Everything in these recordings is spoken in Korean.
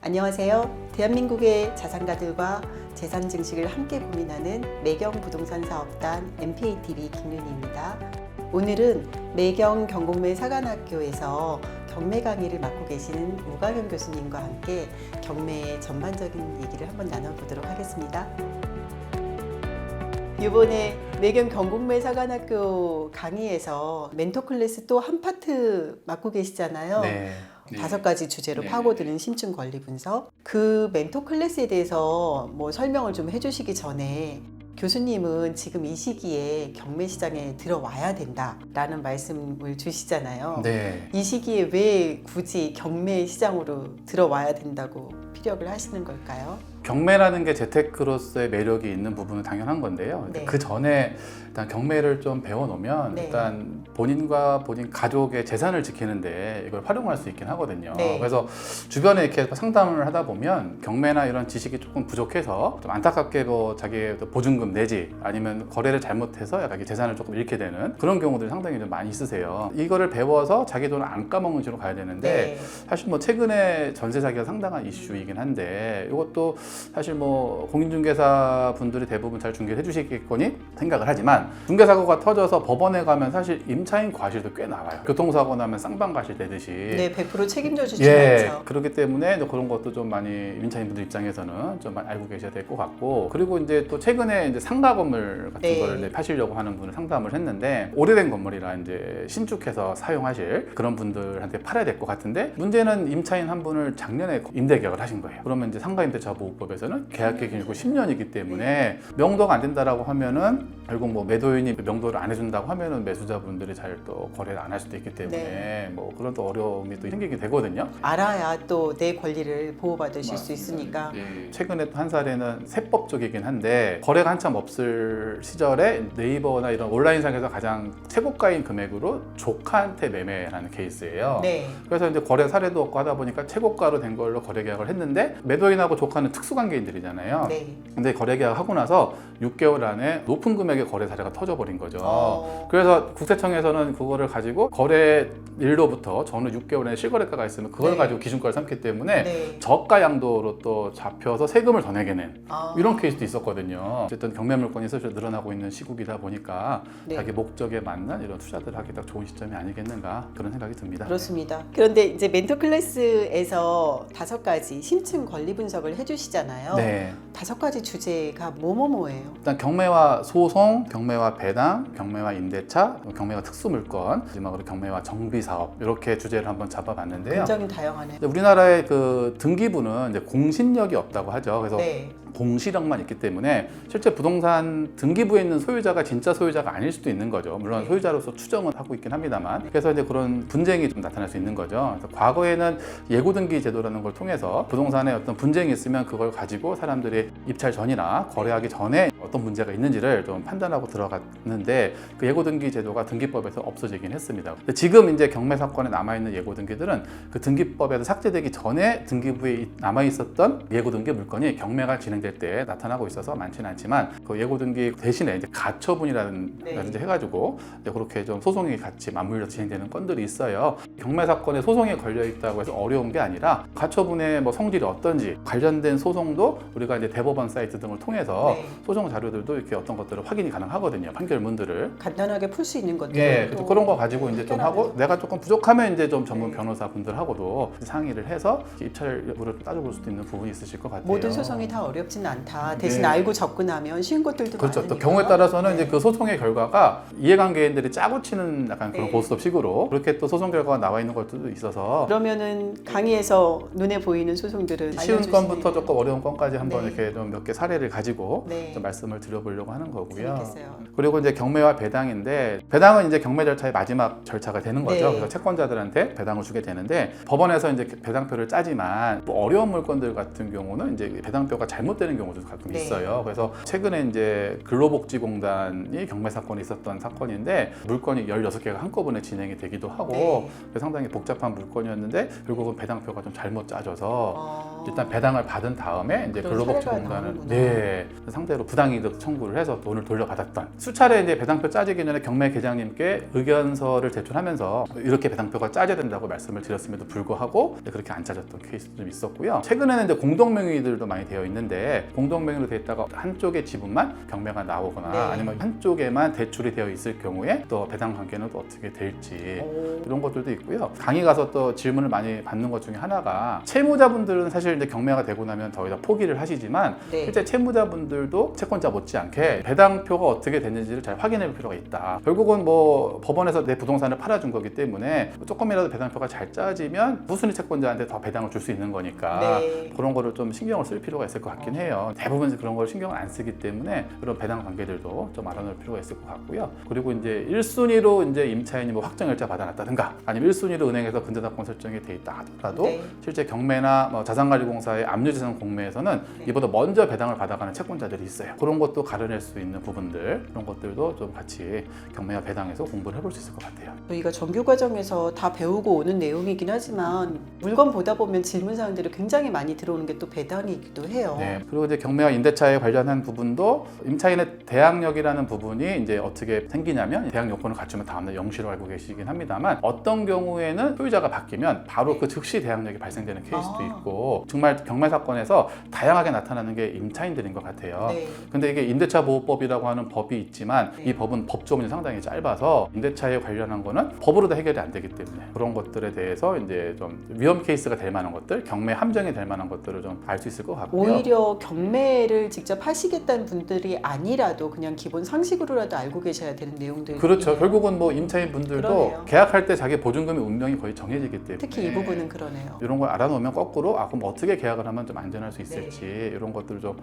안녕하세요. 대한민국의 자산가들과 재산 증식을 함께 고민하는 매경 부동산 사업단 MPATV 김윤희입니다. 오늘은 매경 경공매 사관학교에서 경매 강의를 맡고 계시는 우강현 교수님과 함께 경매의 전반적인 얘기를 한번 나눠보도록 하겠습니다. 이번에 매경 경공매 사관학교 강의에서 멘토 클래스 또 한 파트 맡고 계시잖아요. 네. 5가지 주제로 파고드는 심층 권리 분석. 그 멘토 클래스에 대해서 설명을 좀 해주시기 전에 교수님은 지금 이 시기에 경매 시장에 들어와야 된다라는 말씀을 주시잖아요. 네. 이 시기에 왜 굳이 경매 시장으로 들어와야 된다고 피력을 하시는 걸까요? 경매라는 게 재테크로서의 매력이 있는 부분은 당연한 건데요. 네. 그 전에 일단 경매를 좀 배워놓으면 네. 일단 본인과 본인 가족의 재산을 지키는데 이걸 활용할 수 있긴 하거든요. 네. 그래서 주변에 이렇게 상담을 하다 보면 경매나 이런 지식이 조금 부족해서 좀 안타깝게 자기의 보증금 내지 아니면 거래를 잘못해서 자기 재산을 조금 잃게 되는 그런 경우들이 상당히 좀 많이 있으세요. 이거를 배워서 자기 돈을 안 까먹는 식으로 가야 되는데 네. 사실 최근에 전세 사기가 상당한 이슈이긴 한데 이것도 사실 공인중개사 분들이 대부분 잘 중개를 해주시겠거니 생각을 하지만 중개사고가 터져서 법원에 가면 사실 임차인 과실도 꽤 나와요. 교통사고 나면 쌍방 과실 되듯이. 네, 100% 책임져 주지 않죠. 그렇기 때문에 그런 것도 좀 많이 임차인분들 입장에서는 좀 많이 알고 계셔야 될 것 같고, 그리고 이제 또 최근에 이제 상가 건물 같은 네. 거를 파시려고 하는 분을 상담을 했는데 오래된 건물이라 이제 신축해서 사용하실 그런 분들한테 팔아야 될 것 같은데 문제는 임차인 한 분을 작년에 임대 계약을 하신 거예요. 그러면 이제 상가임대차보호법에서는 계약 기간이 10년이기 때문에 명도가 안 된다라고 하면은 결국 매도인이 명도를 안 해준다고 하면은 매수자분들이 잘 또 거래를 안 할 수도 있기 때문에 그런 또 어려움이 또 생기게 되거든요. 알아야 또 내 권리를 보호받으실 수 있으니까. 최근에 또 한 사례는 세법 쪽이긴 한데 거래가 한참 없을 시절에 네이버나 이런 온라인상에서 가장 최고가인 금액으로 조카한테 매매하는 케이스예요. 네. 그래서 이제 거래 사례도 없고 하다 보니까 최고가로 된 걸로 거래 계약을 했는데 매도인하고 조카는 특수관계인들이잖아요. 네. 근데 거래 계약하고 나서 6개월 안에 높은 금액의 거래 사례가 터져버린 거죠. 그래서 국세청에서는 그거를 가지고 거래일로부터 전후 6개월에 실거래가가 있으면 그걸 네. 가지고 기준가를 삼기 때문에 네. 저가 양도로 또 잡혀서 세금을 더 내게 된 아. 이런 케이스도 있었거든요. 어쨌든 경매 물건이 슬슬 늘어나고 있는 시국이다 보니까 네. 자기 목적에 맞는 이런 투자들을 하기 딱 좋은 시점이 아니겠는가 그런 생각이 듭니다. 그렇습니다. 그런데 이제 멘토 클래스에서 5가지 심층 권리 분석을 해주시잖아요. 네. 5가지 주제가 뭐예요? 일단 경매와 소송, 경매와 배당, 경매와 임대차, 경매와 특수물건, 마지막으로 경매와 정비사업 이렇게 주제를 한번 잡아봤는데요. 굉장히 다양하네요. 우리나라의 그 등기부는 이제 공신력이 없다고 하죠. 그래서 네. 공시력만 있기 때문에 실제 부동산 등기부에 있는 소유자가 진짜 소유자가 아닐 수도 있는 거죠. 물론 네. 소유자로서 추정은 하고 있긴 합니다만, 그래서 이제 그런 분쟁이 좀 나타날 수 있는 거죠. 그래서 과거에는 예고등기 제도라는 걸 통해서 부동산에 어떤 분쟁이 있으면 그걸 가지고 사람들이 입찰 전이나 거래하기 전에 어떤 문제가 있는지를 좀 판단하고 들어갔는데 그 예고등기 제도가 등기법에서 없어지긴 했습니다. 근데 지금 이제 경매 사건에 남아있는 예고등기들은 그 등기법에서 삭제되기 전에 등기부에 남아있었던 예고등기 물건이 경매가 진행될 때 나타나고 있어서 많지는 않지만 그 예고등기 대신에 이제 가처분이라는 네. 해가지고 이제 그렇게 좀 소송이 같이 맞물려 진행되는 건들이 있어요. 경매 사건에 소송이 걸려 있다고 해서 어려운 게 아니라 가처분의 성질이 어떤지 관련된 소송도 우리가 이제 대법원 사이트 등을 통해서 네. 소송 자료들도 이렇게 어떤 것들을 확인이 가능하거든요. 판결문들을. 간단하게 풀 수 있는 것들. 그래서 그런 거 가지고 이제 좀 하고 내가 조금 부족하면 이제 좀 전문 변호사 분들하고도 상의를 해서 입찰 여부를 따져볼 수도 있는 부분이 있으실 것 같아요. 모든 소송이 다 어렵지는 않다. 대신 네. 알고 접근하면 쉬운 것들도 그렇죠. 많으니까. 또 경우에 따라서는 네. 이제 그 소송의 결과가 이해관계인들이 짜고 치는 약간 그런 네. 고스톱식으로 그렇게 또 소송 결과가 나와 있는 것들도 있어서 그러면은 강의에서 눈에 보이는 소송들은 쉬운 알려주시네요. 건부터 조금 어려운 건까지 한번 네. 이렇게 좀 몇 개 사례를 가지고 네. 좀 말씀을 드려보려고 하는 거고요. 재밌겠어요. 그리고 이제 경매와 배당인데 배당은 이제 경매 절차의 마지막 절차가 되는 거죠. 네. 그래서 채권자들한테 배당을 주게 되는데 법원에서 이제 배당표를 짜지만 어려운 물건들 같은 경우는 이제 배당표가 잘못되는 경우도 가끔 네. 있어요. 그래서 최근에 이제 근로복지공단이 경매 사건이 있었던 사건인데 물건이 16개가 한꺼번에 진행이 되기도 하고 네. 상당히 복잡한 물건이었는데 결국은 배당표가 좀 잘못 짜져서 일단 배당을 받은 다음에 이제 그런 근로복지공단을 사례가 상대로 부당이득 청구를 해서 돈을 돌려받았던 수차례 이제 배당표 짜지기 전에 경매 계장님께 의견서를 제출하면서 이렇게 배당표가 짜져야 된다고 말씀을 드렸음에도 불구하고 그렇게 안 짜졌던 케이스도 좀 있었고요. 최근에는 이제 공동명의들도 많이 되어 있는데 공동명의로 되어 있다가 한쪽의 지분만 경매가 나오거나 아니면 한쪽에만 대출이 되어 있을 경우에 또 배당 관계는 또 어떻게 될지 이런 것들도 있고요. 강의 가서 또 질문을 많이 받는 것 중에 하나가 채무자분들은 사실 이제 경매가 되고 나면 더 이상 포기를 하시지만 실제 채무자분들도 채권자 못지않게 배당표가 어떻게 됐는지를 잘 확인해 볼 필요가 있다. 결국은 뭐 법원에서 내 부동산을 팔아준 거기 때문에 조금이라도 배당표가 잘 짜지면 후순위 채권자한테 더 배당을 줄 수 있는 거니까 그런 거를 좀 신경을 쓸 필요가 있을 것 같긴 해요. 대부분 그런 걸 신경을 안 쓰기 때문에 그런 배당 관계들도 좀 알아놓을 필요가 있을 것 같고요. 그리고 이제 1순위로 이제 임차인이 뭐 확정일자 받아놨다든가 아니면 1순위로 은행에서 근저당권 설정이 돼 있다 하더라도 실제 경매나 뭐 자산관리공사의 압류재산 공매에서는 이보다 먼저 배당을 받아가는 채권자들이 있어요. 그런 것도 가려낼 수 있는 부분들 그런 것들도 좀 같이 경매와 배당에서 공부를 해볼 수 있을 것 같아요. 저희가 정규 과정에서 다 배우고 오는 내용이긴 하지만 물건 보다 보면 질문 사항들이 굉장히 많이 들어오는 게 또 배당이기도 해요. 네. 그리고 이제 경매와 임대차에 관련한 부분도 임차인의 대항력이라는 부분이 이제 어떻게 생기냐면 대항 요건을 갖추면 다음날 영시로 알고 계시긴 합니다만 어떤 경우에는 소유자가 바뀌면 바로 그 즉시 대항력이 발생되는 케이스도 있고 정말 경매 사건에서 다양하게 나타나는 게 임차인들인 것 같아요. 근데 이게 임대차 보호법이라고 하는 법이 있지만 이 법은 법조문이 상당히 짧아서 임대차에 관련한 거는 법으로 다 해결이 안 되기 때문에 그런 것들에 대해서 이제 좀 위험 케이스가 될 만한 것들, 경매 함정이 될 만한 것들을 좀 알 수 있을 것 같고요. 오히려 경매를 직접 하시겠다는 분들이 아니라도 그냥 기본 상식으로라도 알고 계셔야 되는 내용들이 그렇죠. 결국은 뭐 임차인 분들도 그러네요. 계약할 때 자기 보증금의 운명이 거의 정해지기 때문에 특히 이 부분은 그러네요. 이런 걸 알아놓으면 거꾸로 그럼 어떻게 계약을 하면 좀 안전할 수 있을지 이런 것들을 좀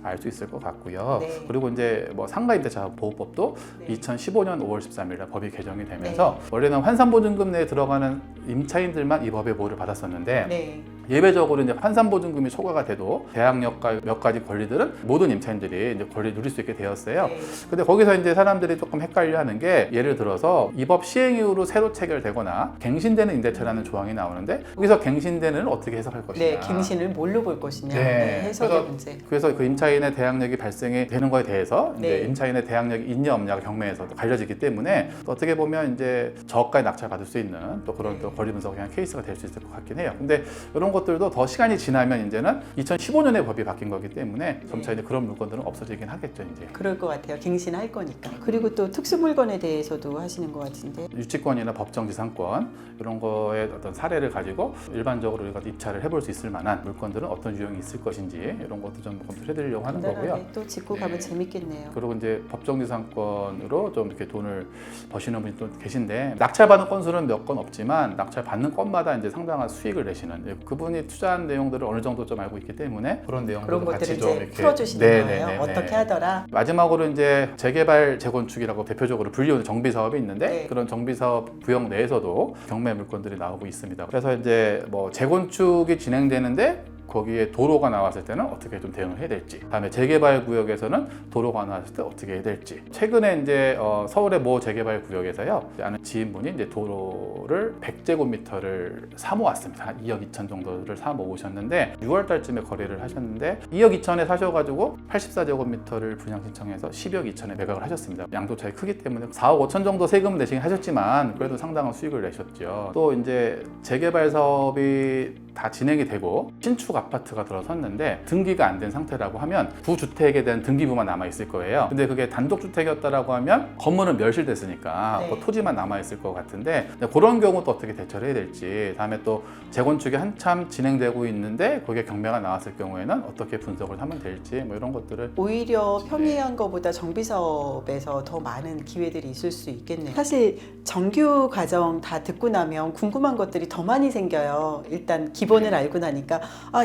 알 수 있을 것 같고요. 그리고 이제 뭐 상가임대차 보호법도 2015년 5월 13일 날 법이 개정이 되면서 원래는 환산보증금 내에 들어가는 임차인들만 이 법의 보호를 받았었는데 예외적으로 이제 환산보증금이 초과가 돼도 대항력과 몇 가지 권리들은 모든 임차인들이 이제 권리 누릴 수 있게 되었어요. 근데 거기서 이제 사람들이 조금 헷갈려하는 게 예를 들어서 이 법 시행 이후로 새로 체결되거나 갱신되는 임대차라는 조항이 나오는데 여기서 갱신되는 어떻게 해석할 것이냐. 갱신을 뭘로 볼 것이냐. 해석의 문제. 그래서 그 임차인의 대항력이 발생이 되는 거에 대해서 이제 임차인의 대항력이 있냐 없냐가 경매에서도 갈려지기 때문에 또 어떻게 보면 이제 저가에 낙찰 받을 수 있는 또 그런 또 권리 분석의 한 케이스가 될 수 있을 것 같긴 해요. 근데 이런 것들도 더 시간이 지나면 이제는 2015년에 법이 바뀐 거기 때문에 점차 이제 그런 물건들은 없어지긴 하겠죠. 이제. 그럴 것 같아요. 갱신할 거니까. 그리고 또 특수 물건에 대해서도 하시는 것 같은데. 유치권이나 법정지상권 이런 거의 어떤 사례를 가지고 일반적으로 우리가 입찰을 해볼 수 있을 만한 물건들은 어떤 유형이 있을 것인지 이런 것도 좀 검토를 해드리려고 하는 거고요. 또 짚고 가면 재밌겠네요. 그리고 이제 법정지상권으로 좀 이렇게 돈을 버시는 분이 또 계신데 낙찰받은 건수는 몇 건 없지만 낙찰받는 건마다 이제 상당한 수익을 내시는 그분이 투자한 내용들을 어느 정도 좀 알고 있기 때문에 그런 내용들도 같이 좀 이렇게 풀어주시는 거예요. 어떻게 하더라. 마지막으로 이제 재개발 재건축이라고 대표적으로 불리우는 정비 사업이 있는데 그런 정비 사업 구역 내에서도 경매 물건들이 나오고 있습니다. 그래서 이제 뭐 재건축이 진행되는데 거기에 도로가 나왔을 때는 어떻게 좀 대응을 해야 될지, 다음에 재개발 구역에서는 도로가 나왔을 때 어떻게 해야 될지. 최근에 이제 서울의 모 재개발 구역에서요, 아는 지인분이 이제 도로를 100제곱미터를 사모았습니다. 한 2억 2천 정도를 사모으셨는데 6월 달쯤에 거래를 하셨는데 2억 2천에 사셔가지고 84제곱미터를 분양 신청해서 10억 2천에 매각을 하셨습니다. 양도 차이 크기 때문에 4억 5천 정도 세금 내시긴 하셨지만 그래도 상당한 수익을 내셨죠. 또 이제 재개발 사업이 다 진행이 되고 신축 아파트가 들어섰는데 등기가 안 된 상태라고 하면 구주택에 대한 등기부만 남아 있을 거예요. 근데 그게 단독주택이었다라고 하면 건물은 멸실됐으니까 그 토지만 남아 있을 것 같은데 그런 경우 또 어떻게 대처를 해야 될지, 다음에 또 재건축이 한참 진행되고 있는데 거기에 경매가 나왔을 경우에는 어떻게 분석을 하면 될지 뭐 이런 것들을 오히려 평이한 것보다 정비 사업에서 더 많은 기회들이 있을 수 있겠네요. 사실 정규 과정 다 듣고 나면 궁금한 것들이 더 많이 생겨요. 일단 기본을 알고 나니까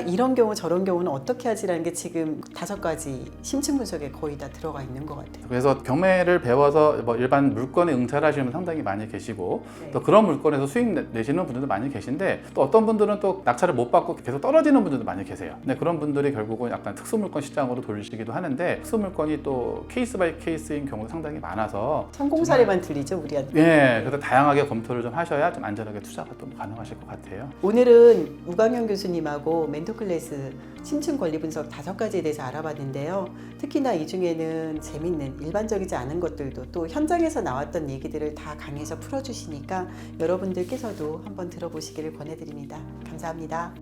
이런 경우 저런 경우는 어떻게 하지라는 게 지금 5가지 심층 분석에 거의 다 들어가 있는 것 같아요. 그래서 경매를 배워서 뭐 일반 물건에 응찰하시는 분 상당히 많이 계시고 또 그런 물건에서 수익 내시는 분들도 많이 계신데 또 어떤 분들은 또 낙찰을 못 받고 계속 떨어지는 분들도 많이 계세요. 근데 그런 분들이 결국은 약간 특수물건 시장으로 돌리시기도 하는데 특수물건이 또 케이스 바이 케이스인 경우도 상당히 많아서 성공 사례만 들리죠, 우리한테. 예, 그래서 다양하게 검토를 좀 하셔야 좀 안전하게 투자가 또 가능하실 것 같아요. 오늘은 우광현 교수님하고 멘토 클래스 심층 권리 분석 5가지에 대해서 알아봤는데요. 특히나 이 중에는 재밌는 일반적이지 않은 것들도 또 현장에서 나왔던 얘기들을 다 강의에서 풀어주시니까 여러분들께서도 한번 들어보시기를 권해드립니다. 감사합니다.